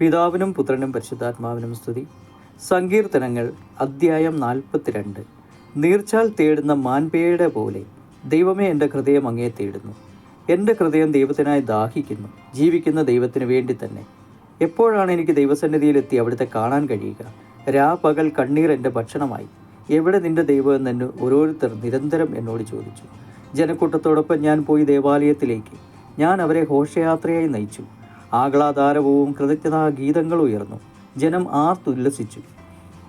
പിതാവിനും പുത്രനും പരിശുദ്ധാത്മാവിനും സ്തുതി. സങ്കീർത്തനങ്ങൾ അദ്ധ്യായം 42. നീർച്ചാൽ തേടുന്ന മാൻപേയുടെ പോലെ ദൈവമേ, എൻ്റെ ഹൃദയം അങ്ങേ തേടുന്നു. എൻ്റെ ഹൃദയം ദൈവത്തിനായി ദാഹിക്കുന്നു, ജീവിക്കുന്ന ദൈവത്തിന് വേണ്ടി തന്നെ. എപ്പോഴാണ് എനിക്ക് ദൈവസന്നിധിയിലെത്തി അവിടുത്തെ കാണാൻ കഴിയുക? പകൽ കണ്ണീർ എൻ്റെ ഭക്ഷണമായി. എവിടെ നിൻ്റെ ദൈവം എന്നു ഓരോരുത്തർ നിരന്തരം എന്നോട് ചോദിച്ചു. ജനക്കൂട്ടത്തോടൊപ്പം ഞാൻ പോയി ദേവാലയത്തിലേക്ക്. ഞാൻ അവരെ ഘോഷയാത്രയായി നയിച്ചു. ആഹ്ലാദാരവും കൃതജ്ഞതാ ഗീതങ്ങളും ഉയർന്നു. ജനം ആർത്തുല്ലസിച്ചു.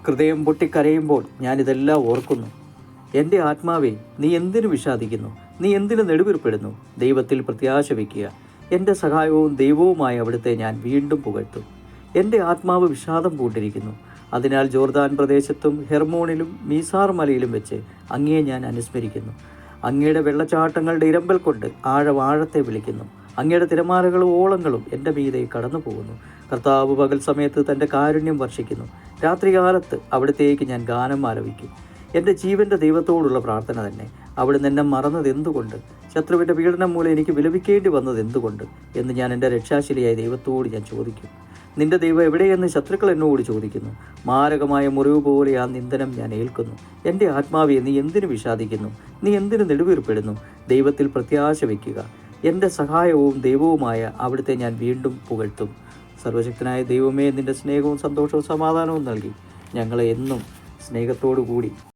ഹൃദയം പൊട്ടിക്കരയുമ്പോൾ ഞാനിതെല്ലാം ഓർക്കുന്നു. എൻ്റെ ആത്മാവേ, നീ എന്തിനു വിഷാദിക്കുന്നു? നീ എന്തിനു നെടുവീർപ്പെടുന്നു? ദൈവത്തിൽ പ്രത്യാശ വയ്ക്കുക. എൻ്റെ സഹായവും ദൈവവുമായി അവിടുത്തെ ഞാൻ വീണ്ടും പുകഴ്ത്തും. എൻ്റെ ആത്മാവ് വിഷാദം പൂണ്ടിരിക്കുന്നു. അതിനാൽ ജോർദാൻ പ്രദേശത്തും ഹെർമോണിലും മീസാർ മലയിലും വെച്ച് അങ്ങയെ ഞാൻ അനുസ്മരിക്കുന്നു. അങ്ങയുടെ വെള്ളച്ചാട്ടങ്ങളുടെ ഇരമ്പൽ കൊണ്ട് ആഴത്തെ വിളിക്കുന്നു. അങ്ങയുടെ തിരമാലകളും ഓളങ്ങളും എൻ്റെ മീതെ കടന്നു പോകുന്നു. കർത്താവ് പകൽ സമയത്ത് തൻ്റെ കാരുണ്യം വർഷിക്കുന്നു. രാത്രികാലത്ത് അവിടത്തേക്ക് ഞാൻ ഗാനം ആലപിക്കും. എൻ്റെ ജീവൻ്റെ ദൈവത്തോടുള്ള പ്രാർത്ഥന തന്നെ. അവിടുന്ന് എന്നെ മറന്നത് എന്തുകൊണ്ട്? ശത്രുവിൻ്റെ പീഡനം മൂലം എനിക്ക് വിലപിക്കേണ്ടി വന്നത് എന്തുകൊണ്ട് എന്ന് ഞാൻ എൻ്റെ രക്ഷാശിലയായ ദൈവത്തോട് ഞാൻ ചോദിക്കും. നിന്റെ ദൈവം എവിടെയെന്ന് ശത്രുക്കൾ എന്നോട് ചോദിക്കുന്നു. മാരകമായ മുറിവ് പോലെ ആ നിന്ദനം ഞാൻ ഏൽക്കുന്നു. എൻ്റെ ആത്മാവെ, നീ എന്തിനു വിഷാദിക്കുന്നു? നീ എന്തിനു നെടുവീർപ്പെടുന്നു? ദൈവത്തിൽ പ്രത്യാശ വയ്ക്കുക. എൻ്റെ സഹായവും ദൈവവുമായ അവിടുത്തെ ഞാൻ വീണ്ടും പുകഴ്ത്തും. സർവശക്തനായ ദൈവമേ, നിൻ്റെ സ്നേഹവും സന്തോഷവും സമാധാനവും നൽകി ഞങ്ങളെ എന്നും സ്നേഹത്തോടു കൂടി